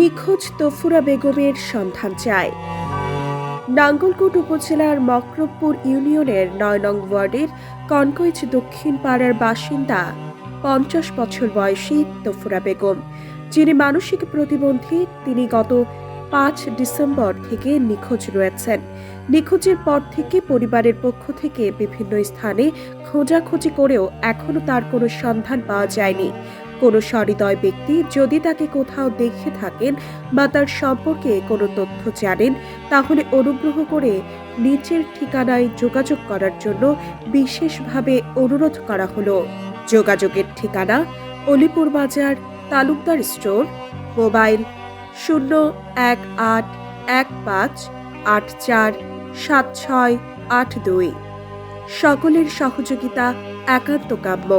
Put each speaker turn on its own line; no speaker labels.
নিখোঁজ তফুরা বেগমের সন্ধান চায়। নাঙ্গলকোট উপজেলার মকরবপুর ইউনিয়নের ৯ নং ওয়ার্ডের কনকইচ দক্ষিণ পাড়ার বাসিন্দা ৫০ বছর বয়সী তফুরা বেগম, যিনি মানসিক প্রতিবন্ধী, তিনি গত ৫ ডিসেম্বর থেকে নিখোঁজ রয়েছেন। নিখোঁজের পর থেকে পরিবারের পক্ষ থেকে বিভিন্ন স্থানে খোঁজাখুঁজি করেও এখনো তার কোনো সন্ধান পাওয়া যায়নি। কোনো সহৃদয় ব্যক্তি যদি তাকে কোথাও দেখে থাকেন বা তার সম্পর্কে কোনো তথ্য জানেন, তাহলে অনুগ্রহ করে নিচের ঠিকানায় যোগাযোগ করার জন্য বিশেষভাবে অনুরোধ করা হলো। যোগাযোগের ঠিকানা: অলিপুর বাজার, তালুকদার স্টোর, মোবাইল 01815847682। সকলের সহযোগিতা একান্ত কাম্য।